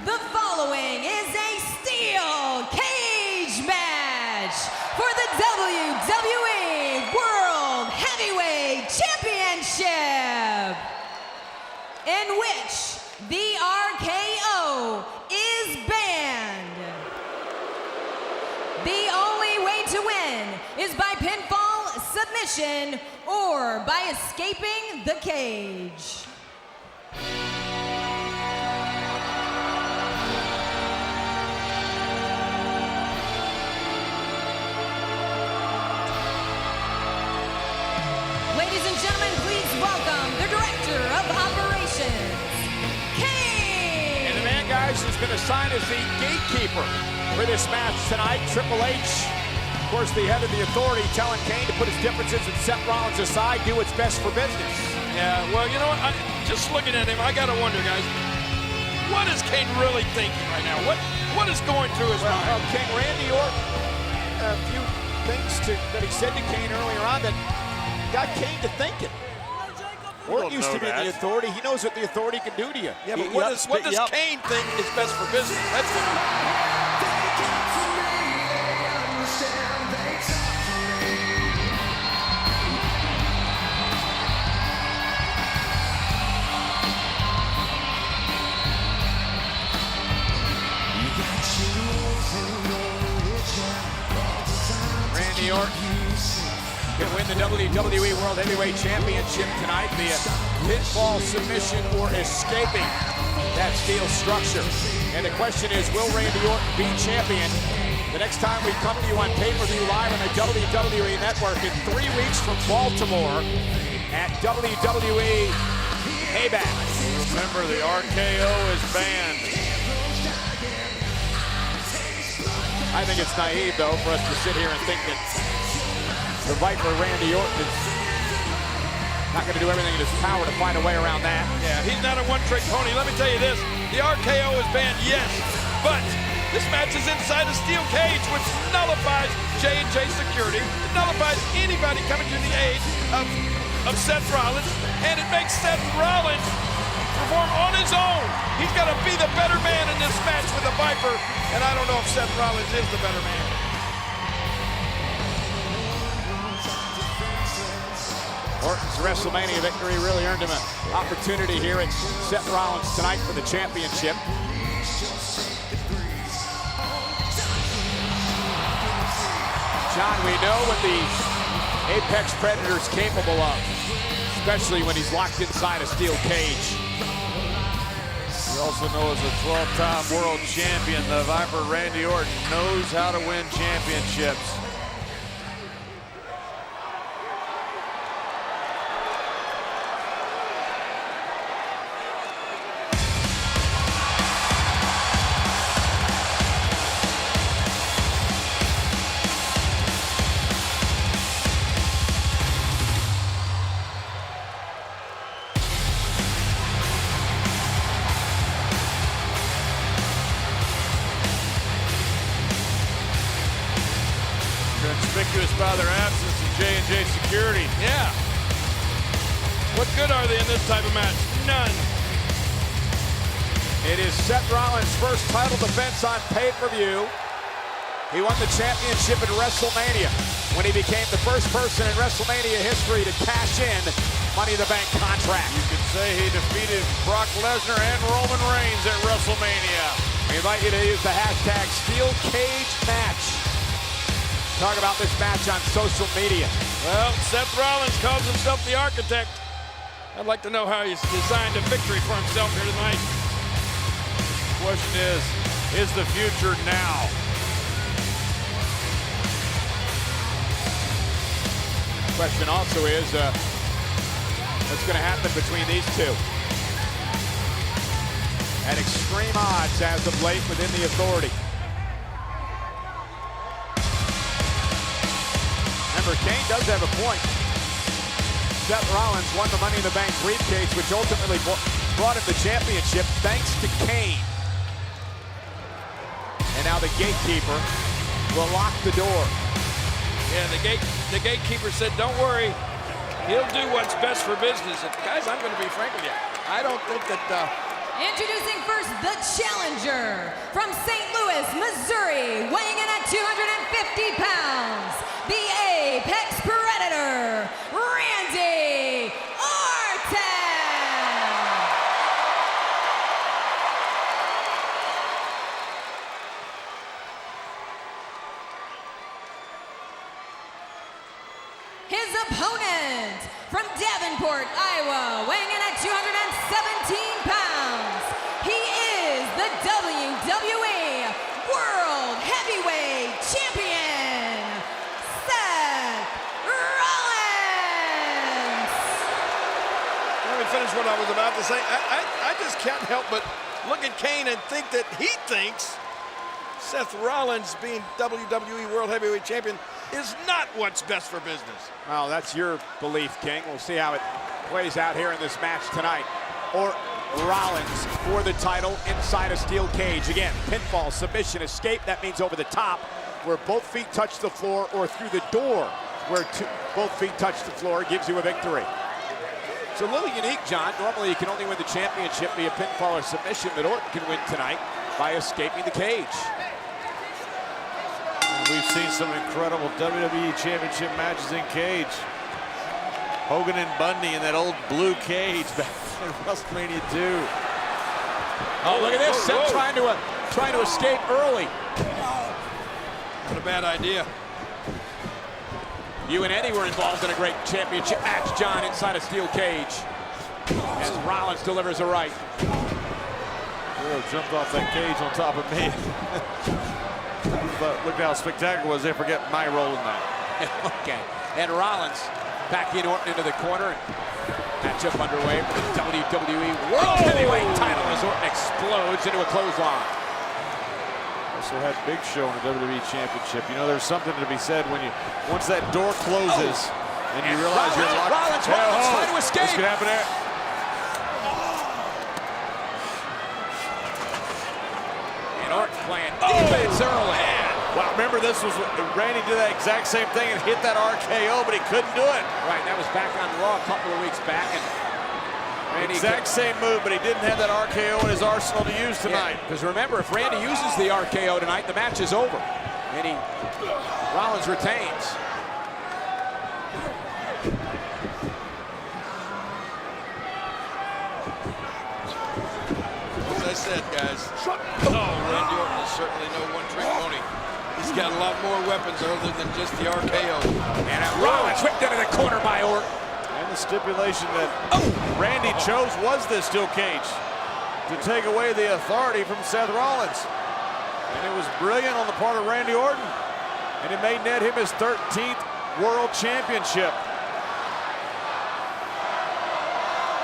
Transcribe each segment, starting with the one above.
The following is a steel cage match for the WWE World Heavyweight Championship, in which the RKO is banned. The only way to win is by pinfall, submission, or by escaping the cage. Ladies and gentlemen, please welcome the Director of Operations, Kane! And the man, guys, who's been assigned as the gatekeeper for this match tonight, Triple H, of course, the head of the authority, telling Kane to put his differences with Seth Rollins aside, do what's best for business. Yeah, well, you know what? Just looking at him, I gotta wonder, guys, what is Kane really thinking right now? What is going through his mind? King Randy Orton, a few things that he said to Kane earlier on that got Kane to thinking. Orton used to be in the authority. He knows what the authority can do to you. Yeah, but what does Kane think is best for business? That's what Randy Orton can win the WWE World Heavyweight Championship tonight via pinfall, submission, or escaping that steel structure. And the question is, will Randy Orton be champion the next time we come to you on pay-per-view live on the WWE Network in 3 weeks from Baltimore at WWE Payback? Remember, the RKO is banned. I think it's naive, though, for us to sit here and think that the Viper Randy Orton is not going to do everything in his power to find a way around that. Yeah, he's not a one-trick pony. Let me tell you this, the RKO is banned, yes, but this match is inside a steel cage, which nullifies J&J Security. It nullifies anybody coming to the aid of Seth Rollins, and it makes Seth Rollins perform on his own. He's got to be the better man in this match with the Viper, and I don't know if Seth Rollins is the better man. Orton's WrestleMania victory really earned him an opportunity here at Seth Rollins tonight for the championship. John, we know what the Apex Predator is capable of, especially when he's locked inside a steel cage. We also know as a 12-time world champion, the Viper Randy Orton knows how to win championships. Conspicuous by their absence in J&J Security. Yeah. What good are they in this type of match? None. It is Seth Rollins' first title defense on pay-per-view. He won the championship at WrestleMania when he became the first person in WrestleMania history to cash in Money in the Bank contract. You could say he defeated Brock Lesnar and Roman Reigns at WrestleMania. We invite you to use the hashtag SteelCageMatch. Talk about this match on social media. Well, Seth Rollins calls himself the architect. I'd like to know how he's designed a victory for himself here tonight. The question is the future now? The question also is, what's going to happen between these two? At extreme odds as of late within the authority. Remember, Kane does have a point. Seth Rollins won the Money in the Bank briefcase, which ultimately brought him the championship thanks to Kane. And now the gatekeeper will lock the door. Yeah, the gatekeeper said, don't worry, he'll do what's best for business. And guys, I'm going to be frank with you. I don't think that Introducing first the challenger from St. Louis, Missouri, weighing in at 250 pounds, the Apex Predator, Randy Orton. His opponent from Davenport, Iowa, weighing in at 217 pounds, he is the WWE World Heavyweight Champion, Seth Rollins. Let me finish what I was about to say. I just can't help but look at Kane and think that he thinks Seth Rollins being WWE World Heavyweight Champion is not what's best for business. Well, that's your belief, King. We'll see how it plays out here in this match tonight. Or Rollins for the title inside a steel cage. Again, pinfall, submission, escape. That means over the top, where both feet touch the floor, or through the door, where both feet touch the floor, gives you a victory. It's a little unique, John. Normally, you can only win the championship via pinfall or submission, but Orton can win tonight by escaping the cage. We've seen some incredible WWE Championship matches in cage. Hogan and Bundy in that old blue cage back in WrestleMania 2. Oh, look at this. Seth trying to escape early. Not a bad idea. You and Eddie were involved in a great championship match, John, inside a steel cage. As Rollins delivers a right. Hero jumped off that cage on top of me. But look how spectacular it was. They forget my role in that. Okay. And Rollins backing Orton into the corner. And matchup underway for the WWE World Heavyweight title as Orton explodes into a clothesline. Also had Big Show in the WWE Championship. You know, there's something to be said when once that door closes and you realize you're locked. Rollins trying to escape. This could happen there. And Orton playing defense early. Wow, remember this was Randy did that exact same thing and hit that RKO, but he couldn't do it. Right, that was back on Raw a couple of weeks back. And Randy exact same move, but he didn't have that RKO in his arsenal to use tonight. Because remember, if Randy uses the RKO tonight, the match is over. And Rollins retains. As I said, guys, Randy Orton is certainly no one-trick pony. He's got a lot more weapons other than just the RKO. And Rollins whipped into the corner by Orton. And the stipulation that Randy chose was this steel cage to take away the authority from Seth Rollins. And it was brilliant on the part of Randy Orton. And it may net him his 13th World Championship.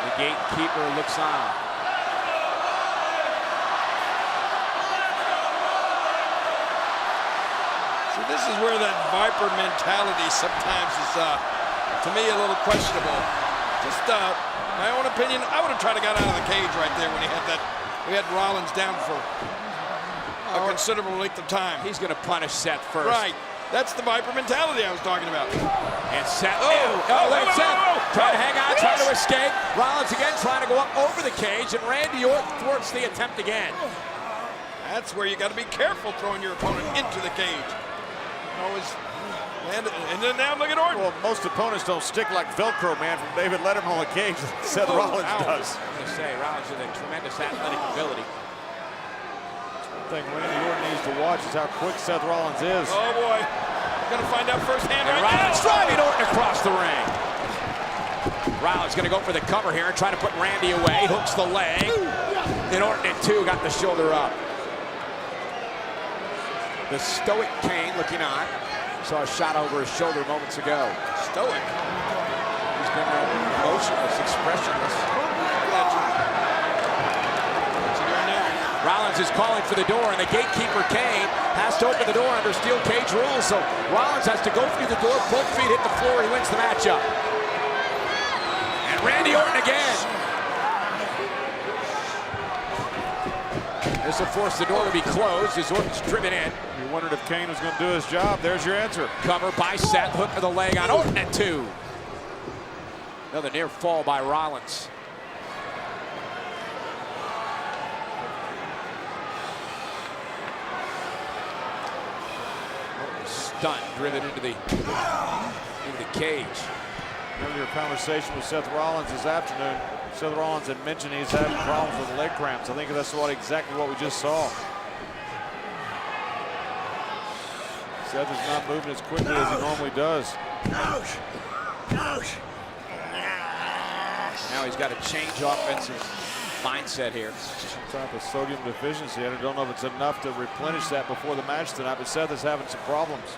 The gatekeeper looks on. This is where that Viper mentality sometimes is, to me, a little questionable. Just my own opinion, I would have tried to get out of the cage right there when we had Rollins down for a considerable length of time. He's going to punish Seth first. Right. That's the Viper mentality I was talking about. And Seth, Seth trying to hang on, trying to escape. Rollins again trying to go up over the cage, and Randy Orton thwarts the attempt again. That's where you got to be careful throwing your opponent into the cage. Always land it, and then now look at Orton. Well, most opponents don't stick like Velcro, man, from David Letterman on the cage. Seth Rollins does. I'm going to say, Rollins has a tremendous athletic ability. One thing Randy Orton needs to watch is how quick Seth Rollins is. Oh, boy. We're going to find out firsthand right Rollins now. driving Orton across the ring. Rollins going to go for the cover here and try to put Randy away. Hooks the leg. And Orton at 2 got the shoulder up. The stoic Kane looking on. Saw a shot over his shoulder moments ago. Stoic. He's been emotionless, expressionless. What's he doing now? Rollins is calling for the door, and the gatekeeper Kane has to open the door under steel cage rules. So Rollins has to go through the door. Both feet hit the floor. He wins the matchup. And Randy Orton again. This will force the door to be closed as Orton's driven in. You wondered if Kane was going to do his job. There's your answer. Cover by Seth, hook of the leg on Orton at 2. Another near fall by Rollins. Done. Driven into the cage. Earlier conversation with Seth Rollins this afternoon. Seth Rollins had mentioned he's having problems with leg cramps. I think that's exactly what we just saw. Seth is not moving as quickly as he normally does. Now he's got to change offensive mindset here. Some type of sodium deficiency. I don't know if it's enough to replenish that before the match tonight, but Seth is having some problems.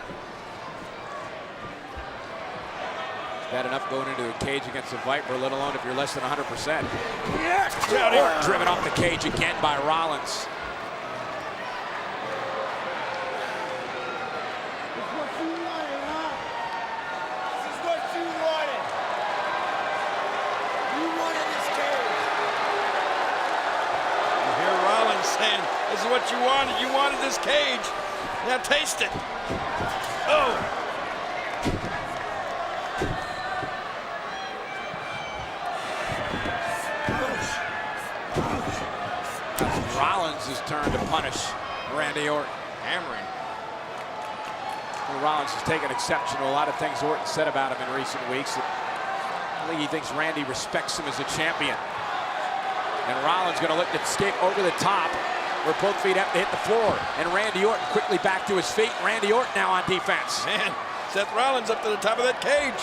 Got enough going into the cage against the Viper, let alone if you're less than 100%. Driven off the cage again by Rollins. This is what you wanted. You wanted this cage. Now taste it. Oh. Rollins' turn to punish Randy Orton. Hammering. Well, Rollins has taken exception to a lot of things Orton said about him in recent weeks. I think he thinks Randy respects him as a champion. And Rollins going to look to escape over the top, where both feet have to hit the floor. And Randy Orton quickly back to his feet. Randy Orton now on defense. Man, Seth Rollins up to the top of that cage.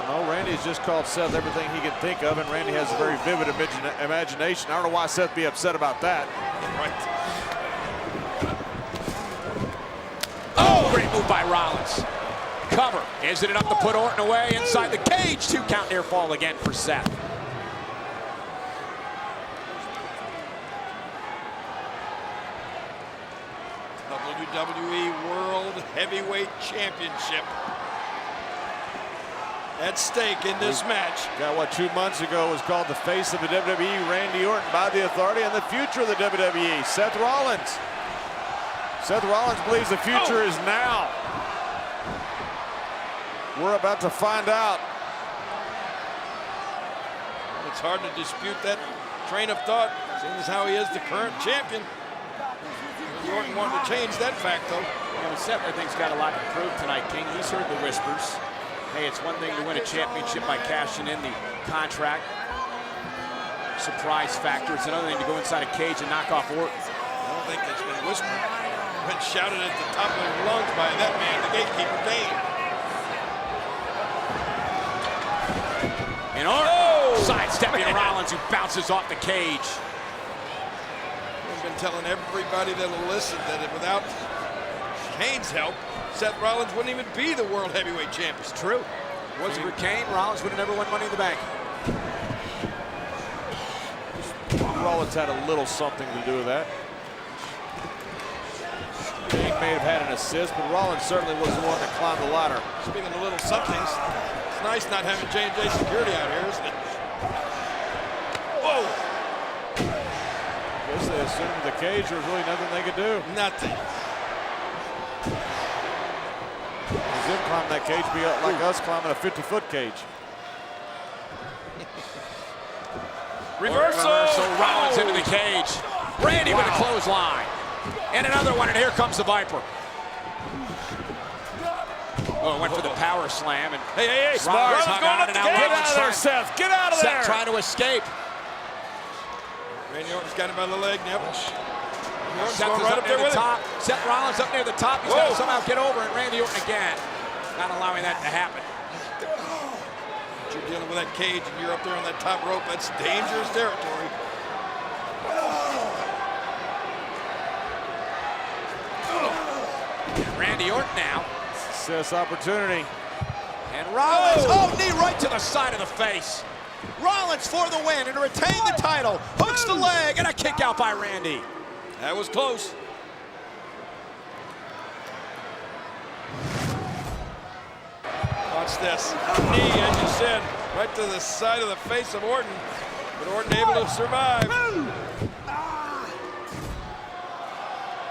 No, Randy's just called Seth everything he can think of, and Randy has a very vivid imagination. I don't know why Seth be upset about that. Right. Oh, great move by Rollins. Cover. Is it enough to put Orton away inside the cage? 2 count near fall again for Seth. WWE World Heavyweight Championship at stake in this match. Got what 2 months ago was called the face of the WWE, Randy Orton, by the Authority, and the future of the WWE, Seth Rollins. Seth Rollins believes the future is now. We're about to find out. It's hard to dispute that train of thought, seeing as how he is the current champion. Orton wanted to change that fact, though. You know, Seth, I think, has got a lot to prove tonight, King. He's heard the whispers. Hey, it's one thing to win a championship by cashing in the contract. Surprise factor. It's another thing to go inside a cage and knock off Orton. I don't think that's been whispered. Been shouted at the top of their lungs by that man, the gatekeeper, Dane. And Orton sidestepping Rollins, who bounces off the cage. I've been telling everybody that'll listen that without Kane's help, Seth Rollins wouldn't even be the World Heavyweight Champion. It's true. Wasn't for Kane, Rollins would have never won Money in the Bank. Rollins had a little something to do with that. Kane may have had an assist, but Rollins certainly was the one that climbed the ladder. Speaking of little somethings, it's nice not having J&J security out here, isn't it? Whoa! I guess they assumed the cage, there was really nothing they could do. Nothing. Them climbing that cage be like us climbing a 50-foot cage. Reversal. Rollins into the cage. Randy with a clothesline. And another one, and here comes the Viper. Oh, went for the power slam, and hey, Rollins hung on, and now Get out of there, Seth. Get out of there. Seth trying to escape. Randy Orton's got him by the leg, Neville. Seth is up near the top. Seth Rollins up near the top. He's got to somehow get over it. Randy Orton again. Not allowing that to happen. You're dealing with that cage and you're up there on that top rope. That's dangerous territory. Randy Orton now. Seth's opportunity. And Rollins, knee right to the side of the face. Rollins for the win and to retain the title. Hooks the leg and a kick out by Randy. That was close. Watch this. Knee, as you said, right to the side of the face of Orton. But Orton able to survive.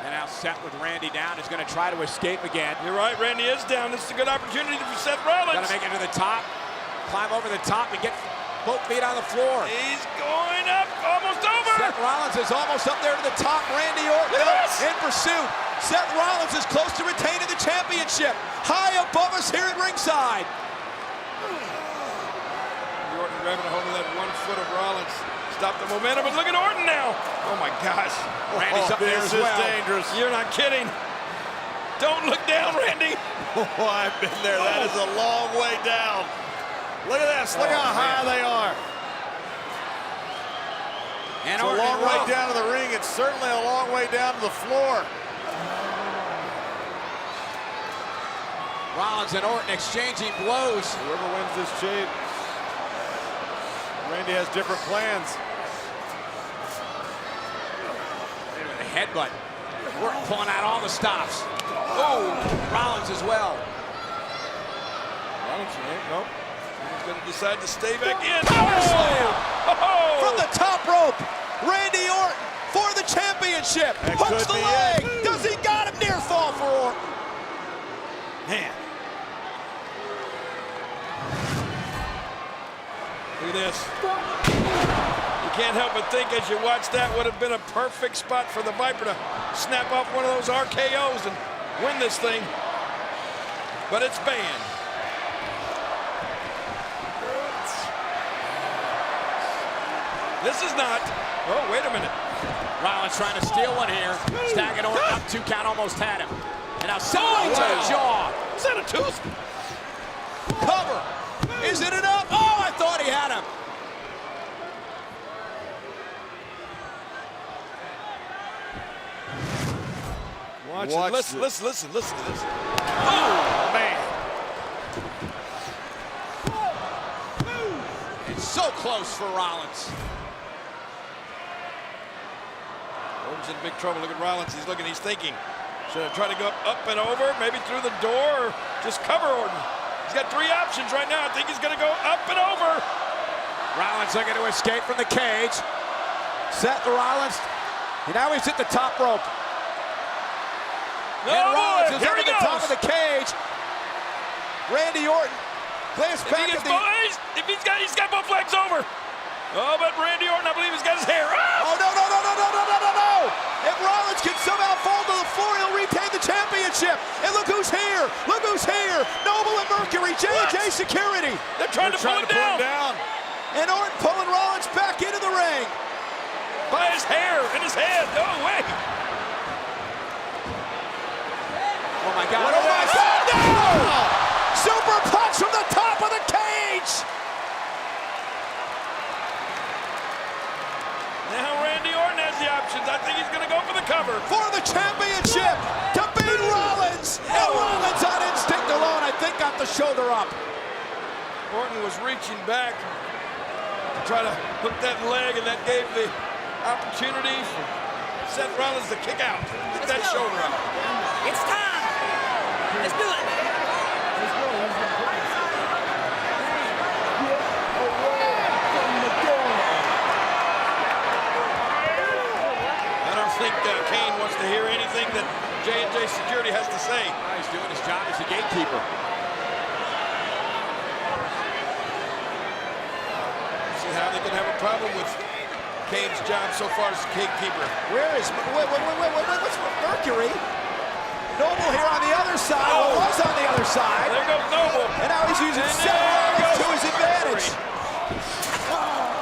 And now Seth with Randy down is going to try to escape again. You're right, Randy is down. This is a good opportunity for Seth Rollins. Got to make it to the top. Climb over the top and get Both feet on the floor. He's going up, almost over. Seth Rollins is almost up there to the top. Randy Orton Yes. in pursuit. Seth Rollins is close to retaining the championship. High above us here at ringside. Orton grabbing a hold of that 1 foot of Rollins. Stop the momentum, but look at Orton now. Oh my gosh. Randy's up there as This is well. dangerous. You're not kidding. Don't look down, Randy. Oh, I've been there. That is a long way down. Look at this. Look how high they are. And It's a Orton long and way Rollins. down to the ring. It's certainly a long way down to the floor. Rollins and Orton exchanging blows. Whoever wins this chain, Randy has different plans. The headbutt. Orton pulling out all the stops. Oh, Rollins as well. Rollins, no. He's going to decide to stay back in. Power slam. Oh! From the top rope, Randy Orton for the championship. That Hooks could the be leg. it. Does he got him? Near fall for Orton. Man. Look at this. You can't help but think as you watch that would have been a perfect spot for the Viper to snap off one of those RKOs and win this thing. But it's banned. This is not. Oh, wait a minute. Rollins trying to steal one here. Stacking Orton up. 2 count almost had him. And now Seth right to the jaw. Is that a tooth? Cover. Is it enough? Oh, I thought he had him. Watch Watch it. Listen this. to this. Oh, man. It's so close for Rollins. Orton's in big trouble. Look at Rollins. He's looking. He's thinking. Should I try to go up and over, maybe through the door, or just cover Orton? He's got 3 options right now. I think he's going to go up and over. Rollins looking to escape from the cage. Seth Rollins. And now he's at the top rope. No, And Rollins is here over he the goes. top of the cage. Randy Orton glanced If he back gets at the... if he's got both legs over. Oh, but Randy Orton, I believe he's got his hair. Oh, no. If Rollins can somehow fall to the floor, he'll retain the championship. And look who's here. Noble and Mercury, J&J Security. They're trying to pull him down. And Orton pulling Rollins back into the ring. By his hair and his head. No way. Oh, my God. What a mess. No! Super punch from the top of the cage. Now Randy Orton has the options. I think he's going to go for the cover. For the championship to beat Rollins. And Rollins on instinct alone, I think, got the shoulder up. Orton was reaching back to try to hook that leg, and that gave the opportunity for Seth Rollins to kick out. Get that shoulder up. It's time. Let's do it. I don't think Kane wants to hear anything that J&J Security has to say. He's doing his job as a gatekeeper. See how they can have a problem with Kane's job so far as gatekeeper. What's Mercury? Noble here on the other side. Oh. Was on the other side. There goes Noble. And now he's using And Seth there Rollins goes to his advantage. Oh!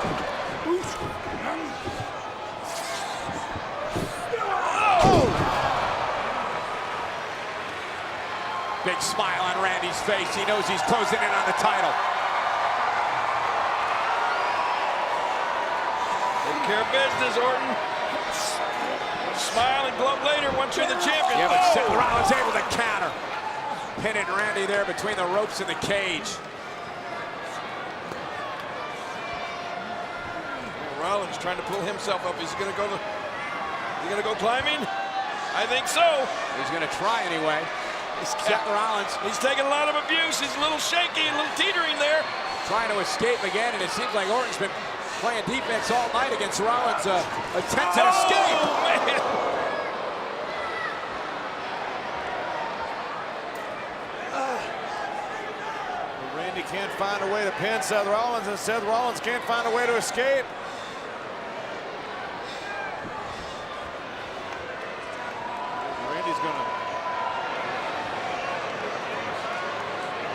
Big smile on Randy's face. He knows he's closing in on the title. Take care of business, Orton. Smile and glove later once you're the champion. Yeah, but Oh! Seth Rollins able to counter. Pinning Randy there between the ropes and the cage. Rollins trying to pull himself up. Is he going to go? He going to go climbing? I think so. He's going to try anyway. Seth Rollins He's taking a lot of abuse. He's a little shaky, a little teetering there. trying to escape again, and it seems like Orton's been playing defense all night against Rollins' attempt at escape. Oh, man. Randy can't find a way to pin Seth Rollins, and Seth Rollins can't find a way to escape. Randy's gonna.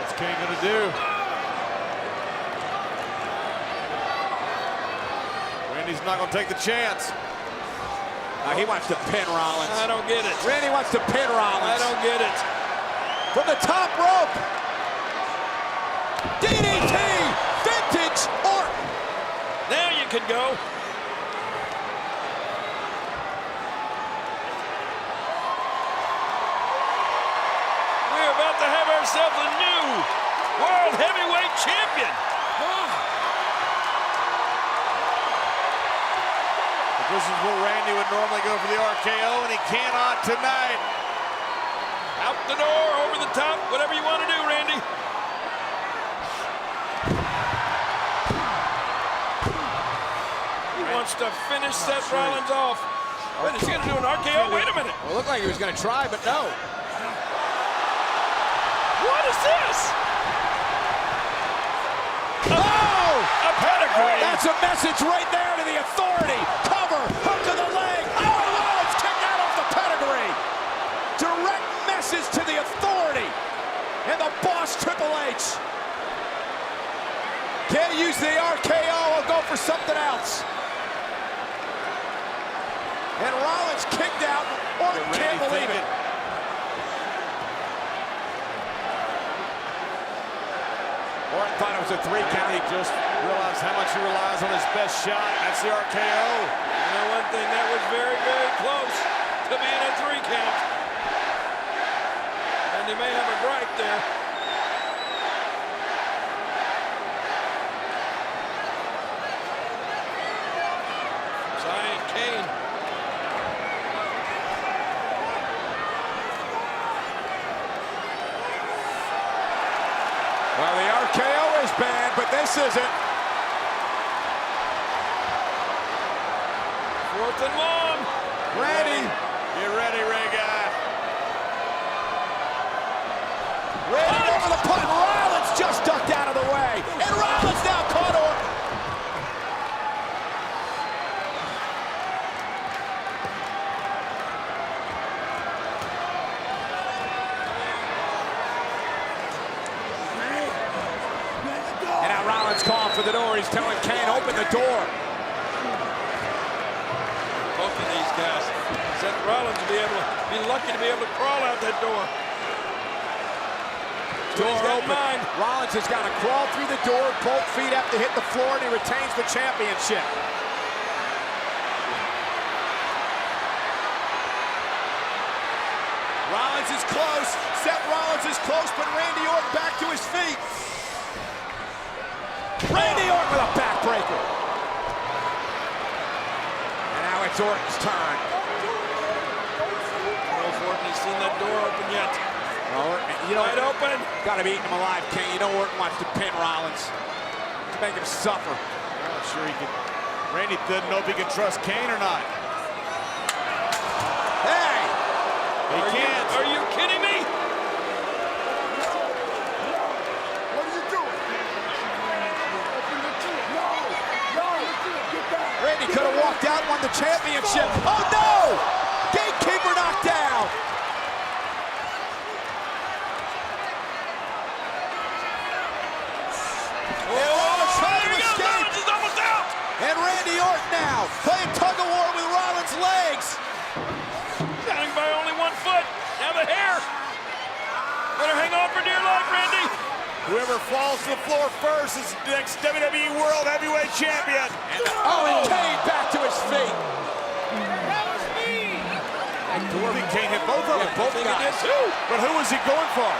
What's Kane gonna do? Randy's not gonna take the chance. He wants to pin Rollins. I don't get it. Randy wants to pin Rollins. I don't get it. From the top rope. DDT! Vintage Orton! Now you can go. We're about to have ourselves a new World Heavyweight Champion. This is where Randy would normally go for the RKO, and he cannot tonight. Out the door, over the top, whatever you want to do, Randy. He wants to finish Seth Rollins off. Wait, is he going to do an RKO? Wait a minute. Well, it looked like he was going to try, but no. What is this? Oh! A pedigree. That's a message right there to the Authority. Cover, hook of the leg. Oh, Rollins kicked out off the pedigree. Direct message to the Authority and the boss Triple H. Can't use the RKO, I'll go for something else. And Rollins kicked out. Orton can't believe it. Orton thought it was a 3 count. He just realized how much he relies on his best shot. That's the RKO. You know one thing, that was very, very close to being a 3 count. And he may have a gripe there. Giant Kane. Well, the RKO is banned, but this isn't. 4th and long. Randy. Get ready, Ray Guy. Randy over the punt. Rollins just ducked out of the way. And Rollins now caught Orton. And now Rollins calling for the door. He's telling Kane, open the door. Both of these guys. Seth Rollins will be lucky to be able to crawl out that door. Door open. Mine. Rollins has got to crawl through the door. Both feet have to hit the floor, and he retains the championship. Rollins is close. Seth Rollins is close, but Randy Orton back to his feet. Randy Orton with a backbreaker. And now it's Orton's turn. Orton has seen that door open yet. You know, Wide open. got to be eating him alive, Kane. You know Orton wants to pin Rollins to make him suffer. I'm not sure he can. Randy doesn't know if he can trust Kane or not. Hey! He can't. Are you kidding me? What are you doing? Open the door. No, get back. Randy could have walked out and won the championship. Oh no! Gatekeeper knocked down. Rollins trying to escape. Rollins is almost out. And Randy Orton now playing tug of war with Rollins' legs. Down by only 1 foot. Now the hair. Better hang on for dear life, Randy. Whoever falls to the floor first is the next WWE World Heavyweight Champion. And Kane back to his feet. That was me. I think Kane hit both of them. Both guys. But who was he going for?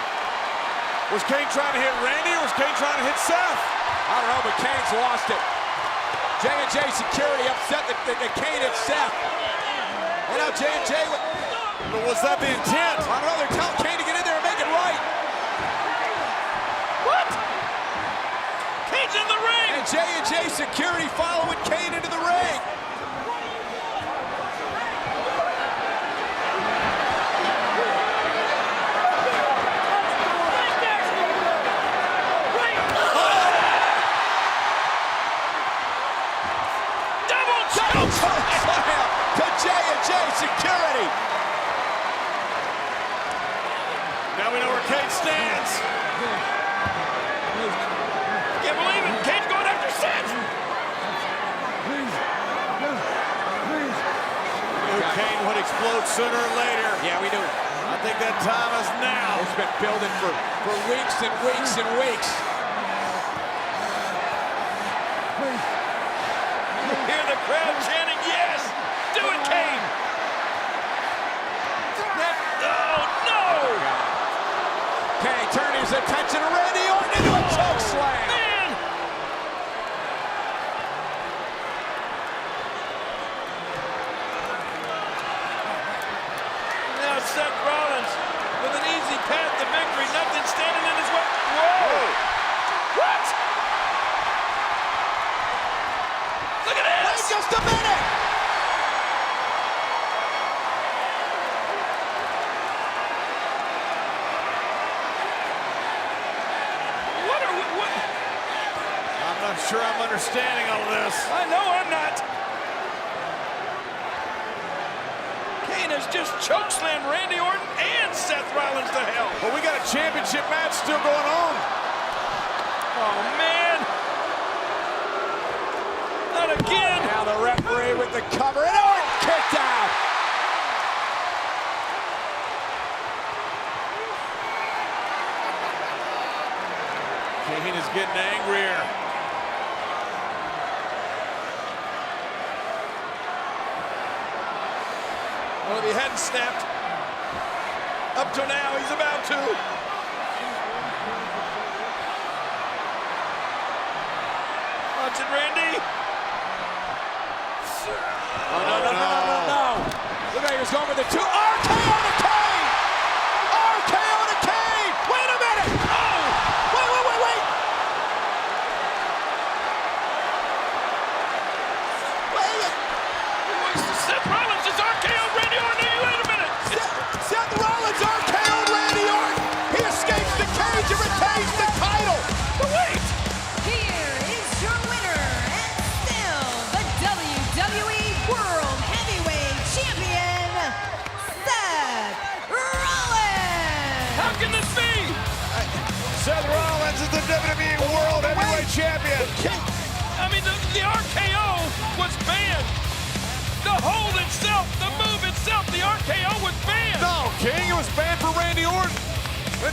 Was Kane trying to hit Randy or was Kane trying to hit Seth? I don't know, but Kane's lost it. J&J Security upset that Kane hit Seth. And now J&J. But was that the intent? I don't know. They're telling Kane to get in there and make it right. What? Kane's in the ring. And J&J Security following Kane into the ring. J security. Now we know where Cage stands. Can't believe it. Cage going after Seth. Kane would explode sooner or later. Yeah, we do. I think that time is now. It's been building for weeks and weeks and weeks. Hear the crowd chanting, yes! Do it, Kane! Oh, no! Kane turning his attention to Randy Orton into a choke slam. Man! Now Seth Rollins with an easy path to victory. Nothing standing in his way. Whoa! What? Look at this! Wait just a minute! What? I'm not sure I'm understanding all of this. I know I'm not. Kane has just chokeslammed Randy Orton and Seth Rollins to hell. But we got a championship match still going on. Oh, man. Not again. Now the referee with the cover, and Orton kicked out. Kane is getting angrier. Well, if he hadn't snapped up to now, he's about to. Watch it, Randy. Oh, no. Look at he was going with the two. RKO to Kane! RKO to Kane! Wait a minute! Oh! Wait! Seth Rollins just RKO'd Randy Orton. Wait a minute. Seth Rollins RKO'd Randy Orton! He escapes the cage and retains the title! But wait. Here is your winner and still the WWE World Heavyweight Champion, Seth Rollins. How can this be? Seth Rollins is the WWE World Heavyweight Champion. I mean, the RKO was banned. The hold itself, the move itself, the RKO was banned. No, King, it was banned for Randy Orton.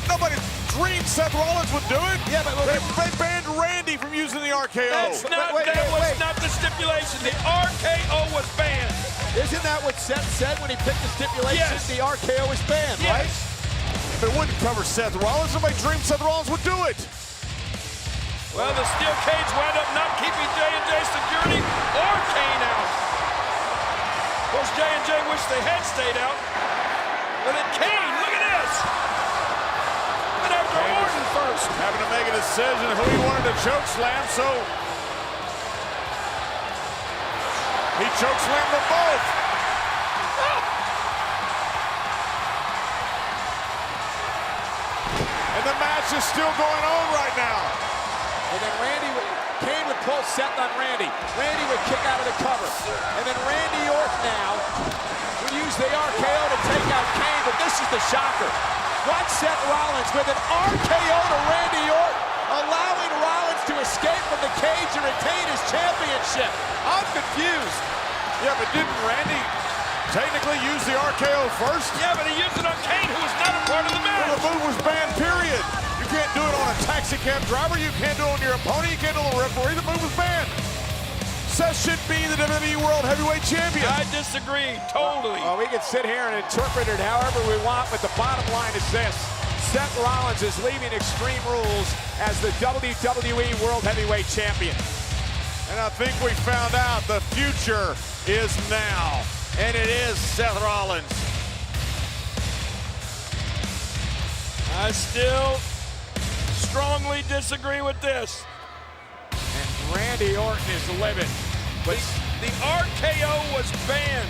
Nobody dreamed Seth Rollins would do it. Yeah, but they banned Randy from using the RKO. That's not, that was not the stipulation. The RKO was banned. Isn't that what Seth said when he picked the stipulation? Yes. The RKO was banned, right? Yes. If it wouldn't cover Seth Rollins, nobody dreamed Seth Rollins would do it. Well, the steel cage wound up not keeping J&J security or Kane out. Of course, J&J wished they had stayed out. But then Kane, look at this. Went after Orton first. Having to make a decision who he wanted to choke slam, so he choke slammed them both. And the match is still going on right now. And then Kane would pull Seth on Randy. Randy would kick out of the cover. And then Randy Orton now would use the RKO to take out Kane, but this is the shocker. Watch Seth Rollins with an RKO to Randy Orton, allowing Rollins to escape from the cage and retain his championship. I'm confused. Yeah, but didn't Randy technically use the RKO first? Yeah, but he used it on Kane, who was not a part of the match. Well, the move was banned, period. You can't do it on a taxi cab driver. You can't do it on your opponent. You can't do it on the referee. The move was banned. Seth should be the WWE World Heavyweight Champion. I disagree, totally. Well, we can sit here and interpret it however we want, but the bottom line is this. Seth Rollins is leaving Extreme Rules as the WWE World Heavyweight Champion. And I think we found out the future is now. And it is Seth Rollins. I still strongly disagree with this. And Randy Orton is livid. But The RKO was banned,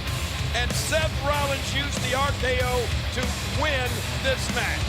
and Seth Rollins used the RKO to win this match.